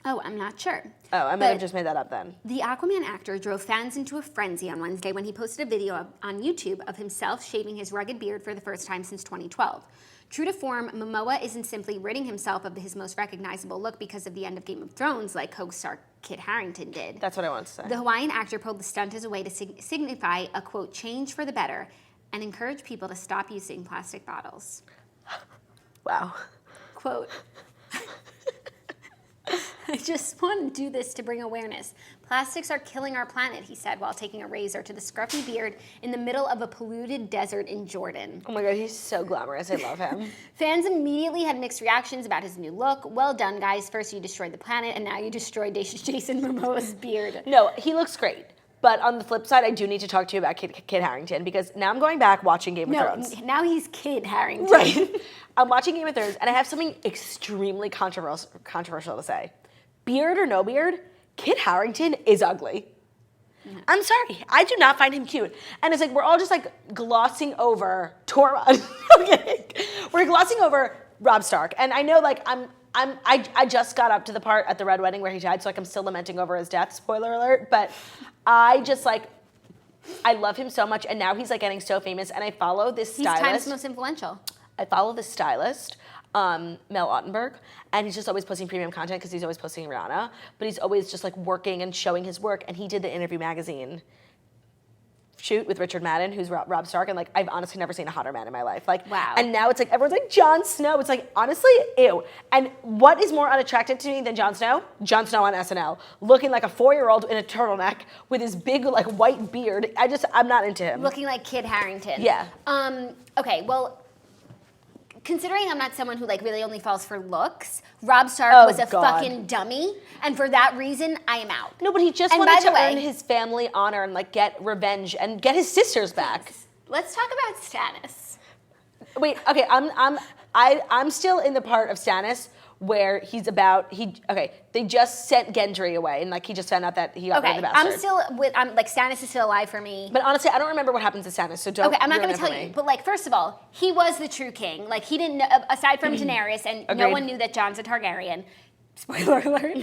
Oh, I'm not sure. Oh, I might have just made that up then. The Aquaman actor drove fans into a frenzy on Wednesday when he posted a video on YouTube of himself shaving his rugged beard for the first time since 2012. True to form, Momoa isn't simply ridding himself of his most recognizable look because of the end of Game of Thrones like co-star Kit Harington did. That's what I wanted to say. The Hawaiian actor pulled the stunt as a way to signify a, quote, change for the better and encourage people to stop using plastic bottles. Wow. Quote, I just want to do this to bring awareness. Plastics are killing our planet, he said while taking a razor to the scruffy beard in the middle of a polluted desert in Jordan. Oh my God, he's so glamorous. I love him. Fans immediately had mixed reactions about his new look. Well done, guys. First you destroyed the planet, and now you destroyed Jason Momoa's beard. No, he looks great. But on the flip side, I do need to talk to you about Kit Harington because now I'm going back watching Game of Thrones. Now he's Kid Harington. Right. I'm watching Game of Thrones, and I have something extremely controversial to say. Beard or no beard, Kit Harington is ugly. Yeah. I'm sorry, I do not find him cute. And it's like we're all just like glossing over Tormund. Okay. We're glossing over Robb Stark, and I know like I just got up to the part at the Red Wedding where he died, so like I'm still lamenting over his death. Spoiler alert! But I just like I love him so much, and now he's like getting so famous. And I follow this stylist. He's time's most influential. I follow this stylist, Mel Ottenberg, and he's just always posting premium content because he's always posting Rihanna, but he's always just like working and showing his work. And he did the Interview magazine shoot with Richard Madden, who's Robb Stark, and like I've honestly never seen a hotter man in my life. Like, wow. And now it's like everyone's like Jon Snow. It's like honestly, ew. And what is more unattractive to me than Jon Snow? Jon Snow on SNL, looking like a 4-year-old in a turtleneck with his big like white beard. I'm not into him. Looking like Kid Harington. Yeah. Okay. Well, considering I'm not someone who like really only falls for looks, Robb Stark was a fucking dummy, and for that reason, I am out. No, but he just wanted to earn his family honor and like get revenge and get his sisters back. Let's talk about Stannis. Wait, okay, I'm still in the part of Stannis where they just sent Gendry away and like he just found out that he got rid of the bastard. I'm like Stannis is still alive for me. But honestly, I don't remember what happens to Stannis, so don't. Okay, I'm not going to tell you. But like, first of all, he was the true king. Like he didn't know, aside from Daenerys, and no one knew that Jon's a Targaryen. Spoiler alert.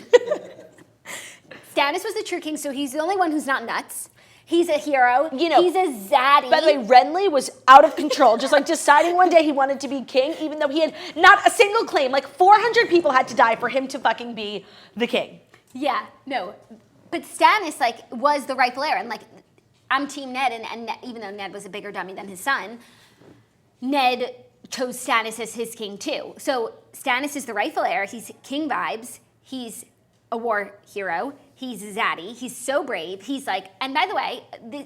Stannis was the true king, so he's the only one who's not nuts. He's a hero. You know, he's a zaddy. By the way, Renly was out of control, just like deciding one day he wanted to be king, even though he had not a single claim. Like 400 people had to die for him to fucking be the king. Yeah, no. But Stannis, like, was the rightful heir. And, like, I'm Team Ned, and even though Ned was a bigger dummy than his son, Ned chose Stannis as his king, too. So Stannis is the rightful heir. He's king vibes. He's a war hero. He's zaddy. He's so brave. He's like, and by the way,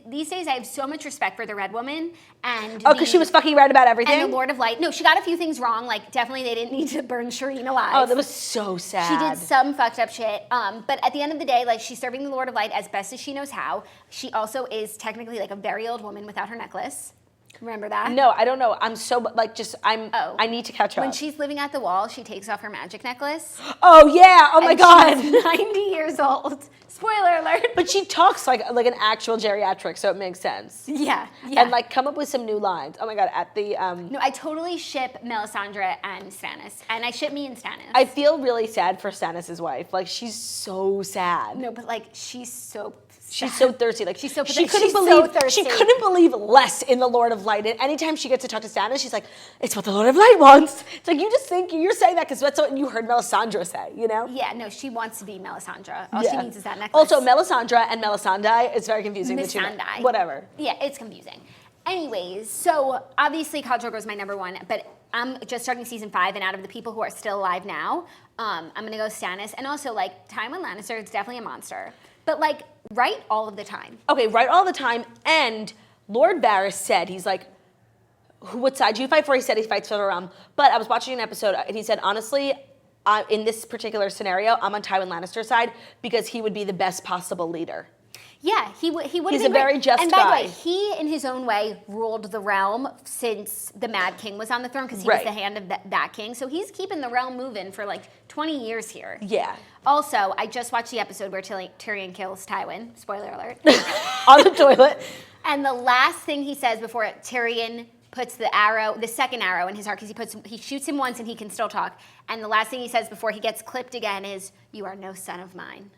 these days I have so much respect for the Red Woman and because she was fucking right about everything? and the Lord of Light. No, she got a few things wrong. Like, definitely they didn't need to burn Shireen alive. Oh, that was so sad. She did some fucked up shit. But at the end of the day, like, she's serving the Lord of Light as best as she knows how. She also is technically like a very old woman without her necklace. Remember that? No, I don't know. I'm so, like, just, I need to catch up. When she's living at the wall, she takes off her magic necklace. Oh, yeah. Oh, my God. She's 90 years old. Spoiler alert. But she talks like an actual geriatric, so it makes sense. Yeah. And, like, come up with some new lines. Oh, my God. At the, No, I totally ship Melisandre and Stannis. And I ship me and Stannis. I feel really sad for Stannis' wife. Like, she's so sad. No, but, like, she's so She's so thirsty. Like, she's so she pathetic. couldn't She's believe, so thirsty. She couldn't believe less in the Lord of Light. And anytime she gets to talk to Stannis, she's like, it's what the Lord of Light wants. It's like, you just think you're saying that because that's what you heard Melisandre say, you know? Yeah, no, she wants to be Melisandre. All she needs is that necklace. Also, Melisandre and Melisandre, it's very confusing. Missandei. Whatever. Yeah, it's confusing. Anyways, so obviously Khal Drogo is my number one, but I'm just starting season 5, and out of the people who are still alive now, I'm gonna go Stannis. And also, like, Tywin Lannister is definitely a monster. But, like, right all of the time. Okay, right all the time. And Lord Varys said, he's like, what side do you fight for? He said he fights for the realm. But I was watching an episode, and he said, honestly, in this particular scenario, I'm on Tywin Lannister's side because he would be the best possible leader. Yeah, he would. He's a very just guy. And by the way, he, in his own way, ruled the realm since the Mad King was on the throne because he was the hand of that king. So he's keeping the realm moving for like 20 years here. Yeah. Also, I just watched the episode where Tyrion kills Tywin. Spoiler alert. On the toilet. And the last thing he says before Tyrion puts the arrow, the second arrow in his heart, because he shoots him once and he can still talk. And the last thing he says before he gets clipped again is, "You are no son of mine."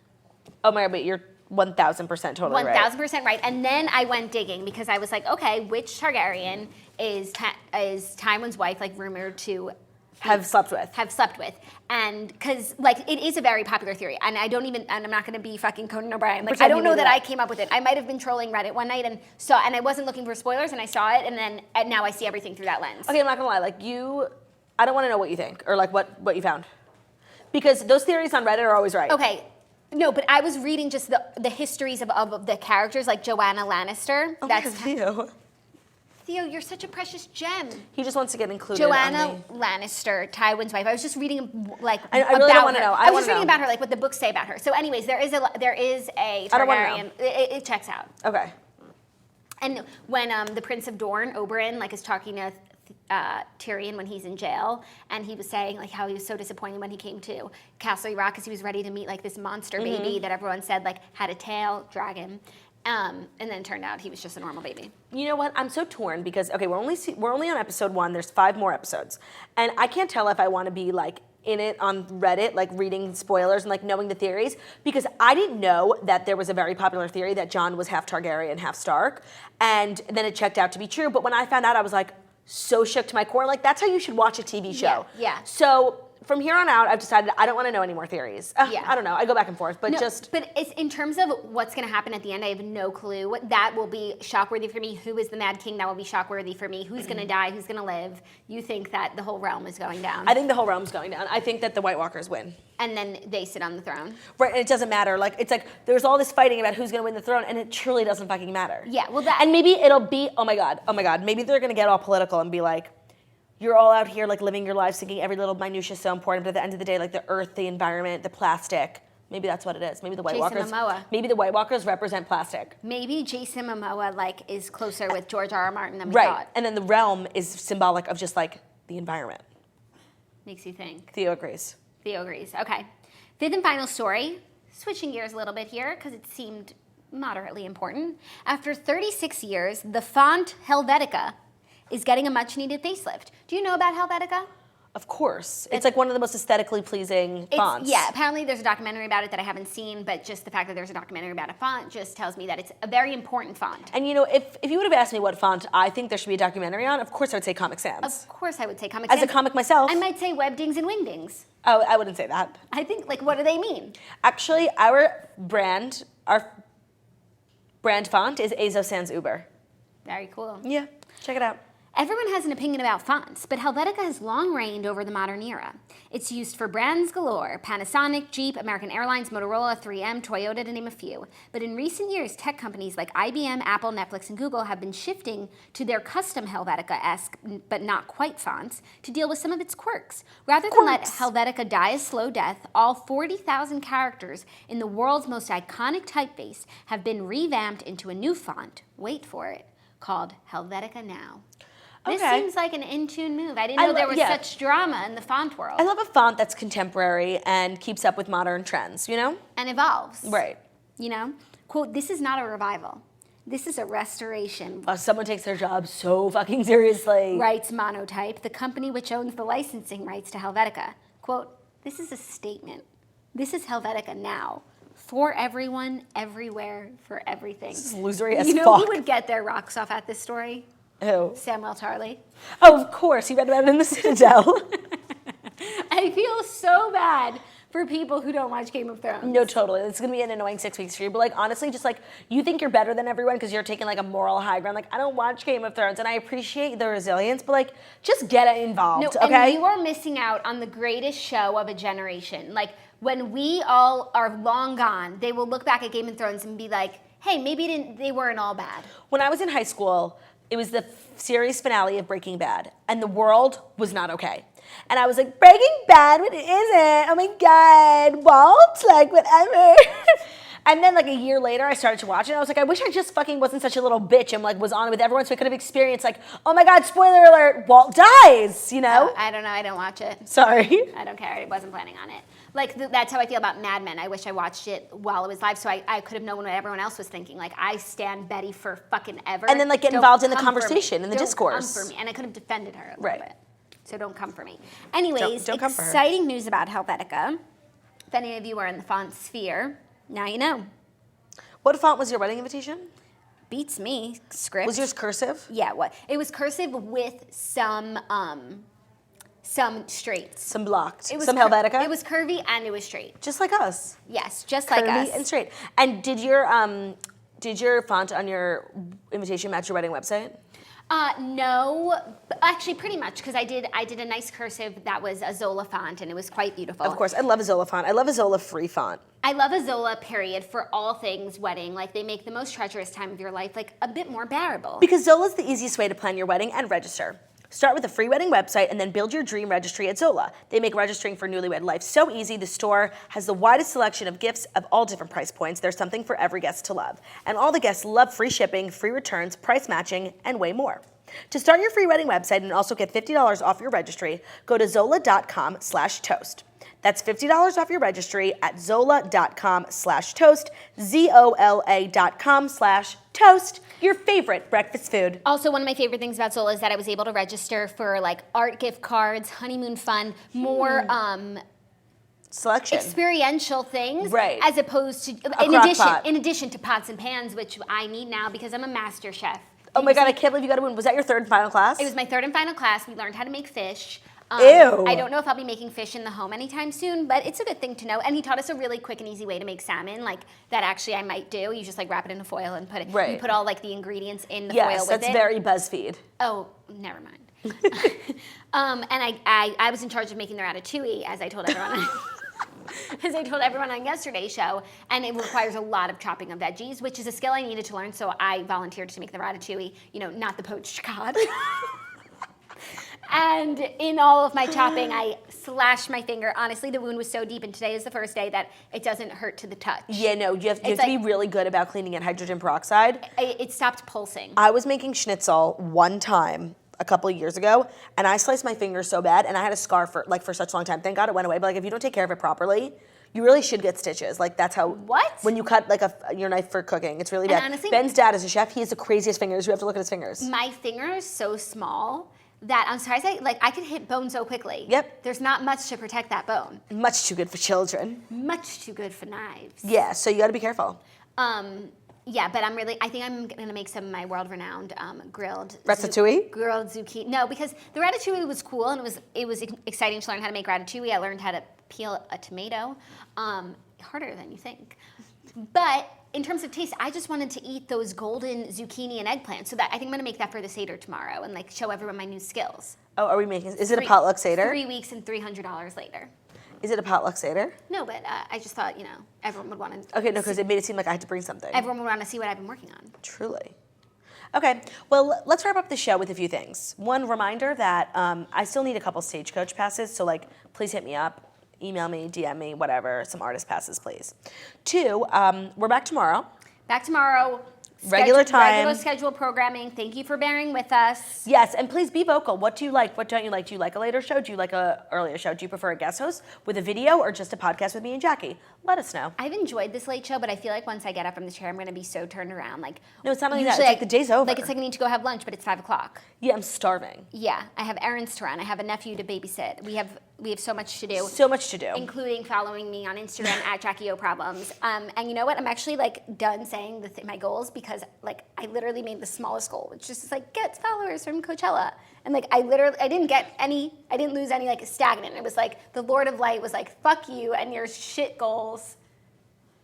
Oh my God, but you're 1,000% totally right. 1,000% right. And then I went digging because I was like, okay, which Targaryen is Tywin's wife, like, rumored to have slept with? And because, like, it is a very popular theory, and I'm not going to be fucking Conan O'Brien. Like, I don't know that I came up with it. I might have been trolling Reddit one night and I wasn't looking for spoilers, and I saw it, and now I see everything through that lens. Okay, I'm not gonna lie. Like, I don't want to know what you think or like what you found, because those theories on Reddit are always right. Okay. No, but I was reading just the histories of the characters, like Joanna Lannister. Oh, that's Theo. Theo, you're such a precious gem. He just wants to get included. Joanna Lannister, Tywin's wife. I was just reading like I really don't want to know. I was just reading about her, like what the books say about her. So, anyways, there is a Targaryen. I don't want to know. It checks out. Okay. And when the Prince of Dorne, Oberyn, like is talking to Tyrion when he's in jail, and he was saying like how he was so disappointed when he came to Castle Rock because he was ready to meet like this monster baby that everyone said like had a tail, dragon, and then it turned out he was just a normal baby. You know what? I'm so torn because okay, we're only on episode 1. There's 5 more episodes, and I can't tell if I want to be like in it on Reddit, like reading spoilers and like knowing the theories, because I didn't know that there was a very popular theory that Jon was half Targaryen, half Stark, and then it checked out to be true. But when I found out, I was like so shook to my core. Like, that's how you should watch a TV show. Yeah. So from here on out, I've decided I don't want to know any more theories. I don't know. I go back and forth, but But it's, in terms of what's going to happen at the end, I have no clue. That will be shockworthy for me. Who is the Mad King? That will be shockworthy for me. Who's going to die? Who's going to live? You think that the whole realm is going down? I think the whole realm's going down. I think that the White Walkers win. And then they sit on the throne. Right, and it doesn't matter. Like, it's like there's all this fighting about who's going to win the throne, and it truly doesn't fucking matter. Yeah, well, and maybe it'll be, oh my God, maybe they're going to get all political and be like, you're all out here like living your lives thinking every little minutia is so important, but at the end of the day, like the earth, the environment, the plastic, maybe that's what it is. Maybe the White Walkers. Momoa. Maybe the White Walkers represent plastic. Maybe Jason Momoa like is closer with George R.R. Martin than we thought. Right, and then the realm is symbolic of just like the environment. Makes you think. Theo agrees. Theo agrees. Okay. 5th and final story. Switching gears a little bit here because it seemed moderately important. After 36 years, the font Helvetica is getting a much-needed facelift. Do you know about Helvetica? Of course. It's like one of the most aesthetically pleasing fonts. Yeah, apparently there's a documentary about it that I haven't seen, but just the fact that there's a documentary about a font just tells me that it's a very important font. And you know, if you would have asked me what font I think there should be a documentary on, of course I would say Comic Sans. Of course I would say Comic As Sans. a comic myself. I might say Webdings and Wingdings. Oh, I wouldn't say that. I think, like, what do they mean? Actually, our brand font is Azo Sans Uber. Very cool. Yeah, check it out. Everyone has an opinion about fonts, but Helvetica has long reigned over the modern era. It's used for brands galore: Panasonic, Jeep, American Airlines, Motorola, 3M, Toyota, to name a few. But in recent years, tech companies like IBM, Apple, Netflix, and Google have been shifting to their custom Helvetica-esque, but not quite fonts, to deal with some of its quirks. Rather than let Helvetica die a slow death, all 40,000 characters in the world's most iconic typeface have been revamped into a new font, wait for it, called Helvetica Now. This seems like an in-tune move. I didn't know there was such drama in the font world. I love a font that's contemporary and keeps up with modern trends, you know? And evolves. Right. You know? Quote, this is not a revival. This is a restoration. Someone takes their job so fucking seriously. Writes Monotype, the company which owns the licensing rights to Helvetica. Quote, this is a statement. This is Helvetica Now. For everyone, everywhere, for everything. This is losery as fuck. You know who would get their rocks off at this story? Who? Samuel Tarly. Oh, of course. He read about it in the Citadel. I feel so bad for people who don't watch Game of Thrones. No, totally. It's going to be an annoying 6 weeks for you. But, like, honestly, just, like, you think you're better than everyone because you're taking, like, a moral high ground. Like, I don't watch Game of Thrones, and I appreciate the resilience, but, like, just get involved, no, okay? And you are missing out on the greatest show of a generation. Like, when we all are long gone, they will look back at Game of Thrones and be like, hey, maybe they weren't all bad. When I was in high school, it was the series finale of Breaking Bad, and the world was not okay. And I was like, Breaking Bad, what is it? Oh my God, Walt, like whatever. And then like a year later, I started to watch it, and I was like, I wish I just fucking wasn't such a little bitch and like was on with everyone so I could have experienced like, oh my God, spoiler alert, Walt dies, you know? I don't know, I don't watch it. Sorry. I don't care, I wasn't planning on it. Like, that's how I feel about Mad Men. I wish I watched it while it was live so I could have known what everyone else was thinking. Like, I stand Betty for fucking ever. And then, like, get involved in the conversation, in the discourse. Don't come for me. And I could have defended her a little Right. bit. So don't come for me. Anyways, Don't come for her. Exciting news about Helvetica. If any of you are in the font sphere, now you know. What font was your wedding invitation? Beats me. Script. Was yours cursive? Yeah, what? It was cursive with some straights. Some blocked. It was some Helvetica? It was curvy and it was straight. Just like us. Yes, just like us. Curvy and straight. And did your font on your invitation match your wedding website? No, actually pretty much, because I did a nice cursive that was a Zola font and it was quite beautiful. Of course, I love a Zola font. I love a Zola free font. I love a Zola, period, for all things wedding. Like, they make the most treacherous time of your life, like, a bit more bearable. Because Zola's the easiest way to plan your wedding and register. Start with a free wedding website and then build your dream registry at Zola. They make registering for newlywed life so easy. The store has the widest selection of gifts of all different price points. There's something for every guest to love. And all the guests love free shipping, free returns, price matching, and way more. To start your free wedding website and also get $50 off your registry, go to zola.com/toast. That's $50 off your registry at zola.com/toast, ZOLA.com/toast, your favorite breakfast food. Also, one of my favorite things about Zola is that I was able to register for, like, art gift cards, honeymoon fun, more Selection. experiential things, Right. as opposed to in addition to pots and pans, which I need now because I'm a master chef. Oh my God, I can't believe you got to win. Was that your third and final class? It was my third and final class. We learned how to make fish. Ew. I don't know if I'll be making fish in the home anytime soon, but it's a good thing to know. And he taught us a really quick and easy way to make salmon, like that actually I might do. You just like wrap it in a foil and put it. Right. You put all like the ingredients in the foil with it. Yes, that's very BuzzFeed. Oh, never mind. And I was in charge of making the ratatouille, as I told everyone. As I told everyone on yesterday's show, and it requires a lot of chopping of veggies, which is a skill I needed to learn, so I volunteered to make the ratatouille, not the poached cod. And in all of my chopping, I slashed my finger. Honestly, the wound was so deep, and today is the first day that it doesn't hurt to the touch. Yeah, no, you have to be really good about cleaning it hydrogen peroxide. It stopped pulsing. I was making schnitzel one time a couple of years ago, and I sliced my finger so bad, and I had a scar for such a long time. Thank God it went away, but like if you don't take care of it properly, you really should get stitches. Like that's how. What? When you cut like your knife for cooking, it's really bad. Honestly, Ben's dad is a chef. He has the craziest fingers. You have to look at his fingers. My finger is so small that I'm sorry, I could hit bone so quickly. Yep. There's not much to protect that bone. Much too good for children. Much too good for knives. Yeah, so you got to be careful. Yeah, but I think I'm gonna make some of my world-renowned grilled ratatouille. Grilled zucchini. No, because the ratatouille was cool and it was exciting to learn how to make ratatouille. I learned how to peel a tomato, harder than you think. But in terms of taste, I just wanted to eat those golden zucchini and eggplant. So that I think I'm gonna make that for the Seder tomorrow and like show everyone my new skills. Oh, are we making? Is it a potluck Seder? 3 weeks and $300 later. Is it a potluck Seder? No, but I just thought everyone would want to. Okay, no, because it made it seem like I had to bring something. Everyone would want to see what I've been working on. Truly. Okay, well, let's wrap up the show with a few things. One reminder that I still need a couple Stagecoach passes, so like, please hit me up, email me, DM me, whatever, some artist passes, please. 2, we're back tomorrow. Back tomorrow. Regular time. Regular schedule programming. Thank you for bearing with us. Yes, and please be vocal. What do you like? What don't you like? Do you like a later show? Do you like a earlier show? Do you prefer a guest host with a video or just a podcast with me and Jackie? Let us know. I've enjoyed this late show, but I feel like once I get up from the chair, I'm going to be so turned around. Like no, it's not like that. It's usually like the day's over. Like it's like I need to go have lunch, but it's 5 o'clock. Yeah, I'm starving. Yeah, I have errands to run. I have a nephew to babysit. We have so much to do. So much to do. Including following me on Instagram at Jackie O Problems. And you know what? I'm actually like done saying my goals because like I literally made the smallest goal, which is just like get followers from Coachella. And like I didn't lose any like stagnant. It was like the Lord of Light was like, fuck you and your shit goals.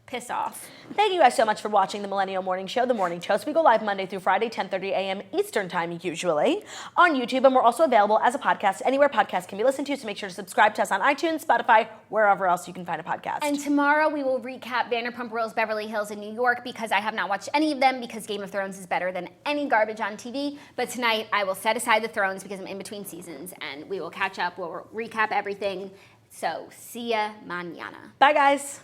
Piss off. Thank you guys so much for watching the Millennial Morning Show, The Morning Toast. We go live Monday through Friday, 10:30 a.m. Eastern Time, usually, on YouTube. And we're also available as a podcast anywhere podcasts can be listened to. So make sure to subscribe to us on iTunes, Spotify, wherever else you can find a podcast. And tomorrow we will recap Vanderpump Rules, Beverly Hills, and New York because I have not watched any of them because Game of Thrones is better than any garbage on TV. But tonight I will set aside the Thrones because I'm in between seasons and we will catch up. We'll recap everything. So see ya mañana. Bye, guys.